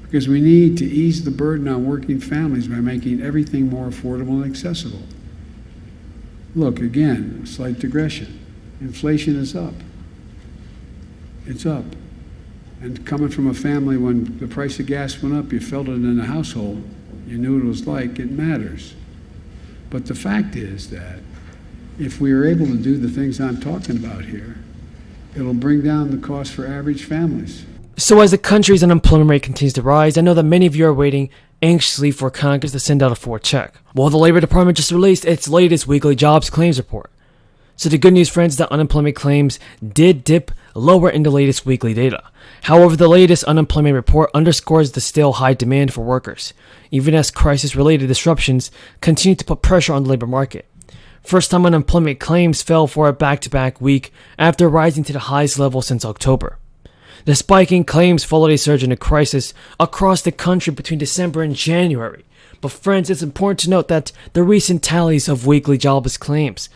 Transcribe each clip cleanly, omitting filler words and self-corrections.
because we need to ease the burden on working families by making everything more affordable and accessible. Look, again, slight digression. Inflation is up. It's up. And coming from a family when the price of gas went up, you felt it in the household, you knew what it was like, it matters. But the fact is that if we are able to do the things I'm talking about here, it'll bring down the cost for average families. So as the country's unemployment rate continues to rise, I know that many of you are waiting anxiously for Congress to send out a forward check. Well, the Labor Department just released its latest weekly jobs claims report. So the good news, friends, is that unemployment claims did dip lower in the latest weekly data. However, the latest unemployment report underscores the still high demand for workers, even as crisis-related disruptions continue to put pressure on the labor market. First-time unemployment claims fell for a back-to-back week after rising to the highest level since October. The spike in claims followed a surge in the crisis across the country between December and January. But friends, it's important to note that the recent tallies of weekly jobless claims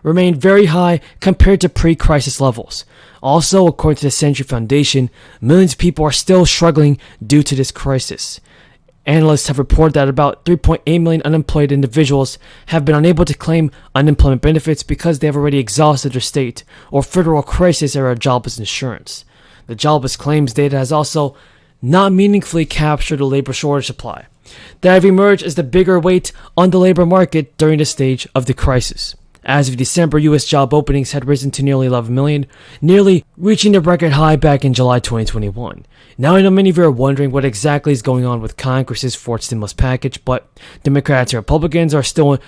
remain very high compared to pre-crisis levels. Also, according to the Century Foundation, millions of people are still struggling due to this crisis. Analysts have reported that about 3.8 million unemployed individuals have been unable to claim unemployment benefits because they have already exhausted their state or federal crisis-era jobless insurance. The jobless claims data has also not meaningfully captured the labor shortage supply that have emerged as the bigger weight on the labor market during this stage of the crisis. As of December, U.S. job openings had risen to nearly 11 million, nearly reaching the record high back in July 2021. Now, I know many of you are wondering what exactly is going on with Congress's fourth stimulus package, but Democrats and Republicans are still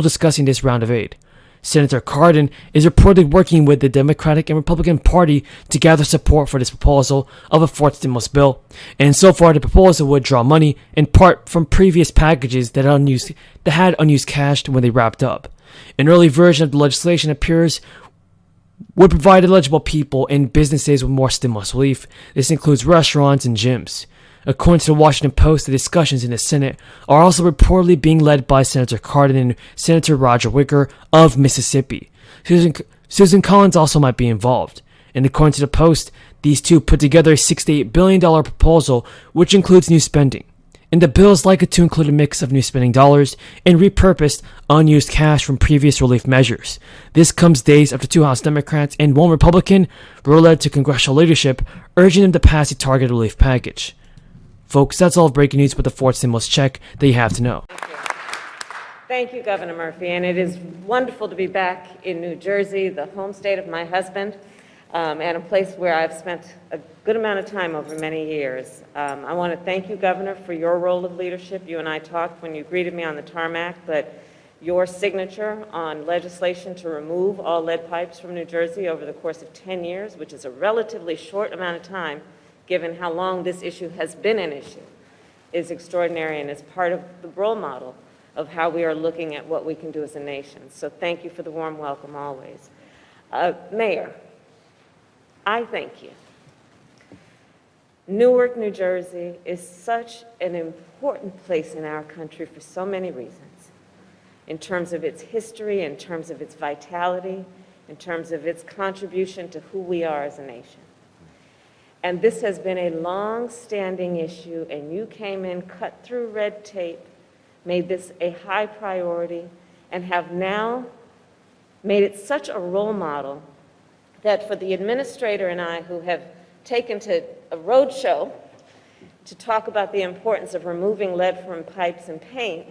discussing this round of aid. Senator Cardin is reportedly working with the Democratic and Republican Party to gather support for this proposal of a fourth stimulus bill, and so far the proposal would draw money in part from previous packages that had unused cash when they wrapped up. An early version of the legislation appears would provide eligible people and businesses with more stimulus relief. This includes restaurants and gyms. According to the Washington Post, the discussions in the Senate are also reportedly being led by Senator Cardin and Senator Roger Wicker of Mississippi. Susan Collins also might be involved. And according to the Post, these two put together a $68 billion proposal, which includes new spending. And the bill is likely to include a mix of new spending dollars and repurposed unused cash from previous relief measures. This comes days after two House Democrats and one Republican were led to congressional leadership, urging them to pass a targeted relief package. Folks, that's all breaking news with the fourth stimulus check that you have to know. Thank you, Governor Murphy, and it is wonderful to be back in New Jersey, the home state of my husband, and a place where I've spent a good amount of time over many years. I want to thank you, Governor, for your role of leadership. You and I talked when you greeted me on the tarmac, but your signature on legislation to remove all lead pipes from New Jersey over the course of 10 years, which is a relatively short amount of time, given how long this issue has been an issue, is extraordinary and is part of the role model of how we are looking at what we can do as a nation. So thank you for the warm welcome always. Mayor, I thank you. Newark, New Jersey is such an important place in our country for so many reasons, in terms of its history, in terms of its vitality, in terms of its contribution to who we are as a nation. And this has been a long-standing issue, and you came in, cut through red tape, made this a high priority, and have now made it such a role model that for the administrator and I, who have taken to a road show to talk about the importance of removing lead from pipes and paint,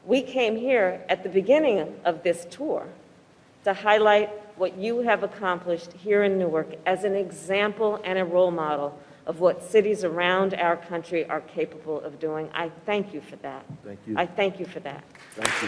we came here at the beginning of this tour to highlight what you have accomplished here in Newark as an example and a role model of what cities around our country are capable of doing. I thank you for that. Thank you. I thank you for that. Thank you.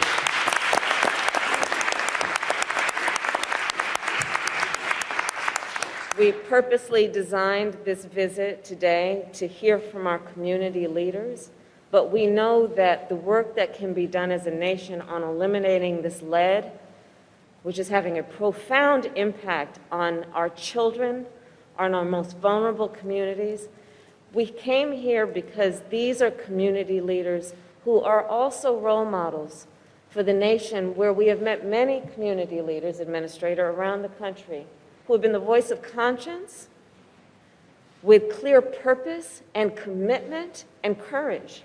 We purposely designed this visit today to hear from our community leaders, but we know that the work that can be done as a nation on eliminating this lead, which is having a profound impact on our children, on our most vulnerable communities. We came here because these are community leaders who are also role models for the nation, where we have met many community leaders, Administrator, around the country, who have been the voice of conscience, with clear purpose and commitment and courage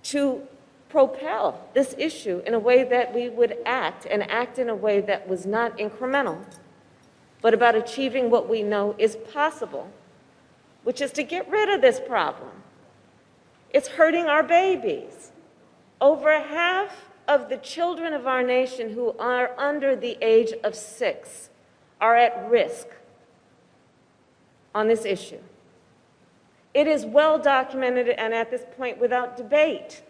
to propel this issue in a way that we would act, and act in a way that was not incremental, but about achieving what we know is possible, which is to get rid of this problem. It's hurting our babies. Over half of the children of our nation who are under the age of 6 are at risk on this issue. It is well documented and at this point without debate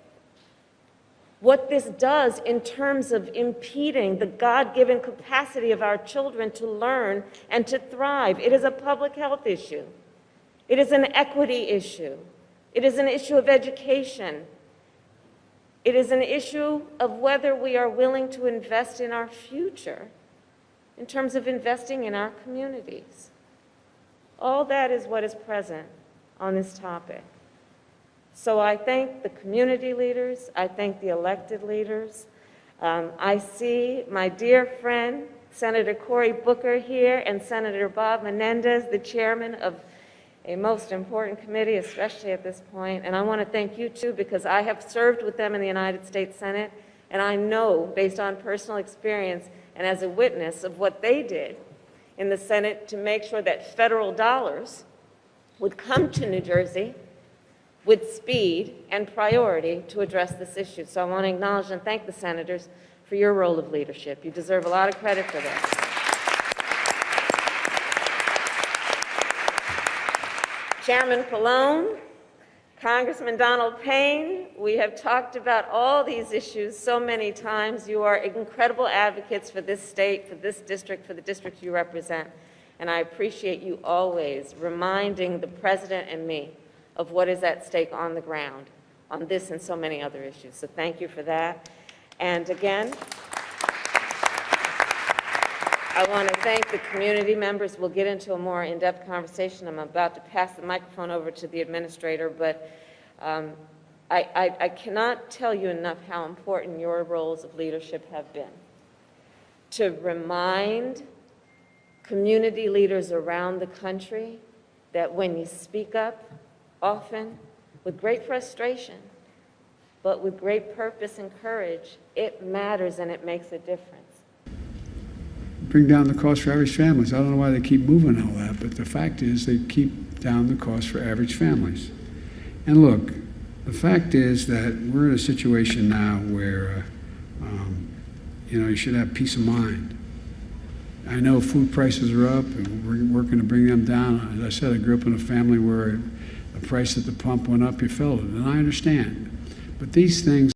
what this does in terms of impeding the God-given capacity of our children to learn and to thrive. It is a public health issue. It is an equity issue. It is an issue of education. It is an issue of whether we are willing to invest in our future in terms of investing in our communities. All that is what is present on this topic. So I thank the community leaders. I thank the elected leaders. I see my dear friend, Senator Cory Booker here, and Senator Bob Menendez, the chairman of a most important committee, especially at this point. And I want to thank you too, because I have served with them in the United States Senate, and I know, based on personal experience and as a witness of what they did in the Senate to make sure that federal dollars would come to New Jersey with speed and priority to address this issue. So I want to acknowledge and thank the senators for your role of leadership. You deserve a lot of credit for this. Chairman Pallone, Congressman Donald Payne, we have talked about all these issues so many times. You are incredible advocates for this state, for this district, for the district you represent. And I appreciate you always reminding the President and me of what is at stake on the ground on this and so many other issues. So thank you for that. And again, I want to thank the community members. We'll get into a more in-depth conversation. I'm about to pass the microphone over to the administrator, but I cannot tell you enough how important your roles of leadership have been to remind community leaders around the country that when you speak up, often with great frustration, but with great purpose and courage, it matters and it makes a difference. Bring down the cost for average families. I don't know why they keep moving all that, but the fact is they keep down the cost for average families. And look, the fact is that we're in a situation now where, you should have peace of mind. I know food prices are up, and we're working to bring them down. As I said, I grew up in a family where the price at the pump went up, you felt it, and I understand. But these things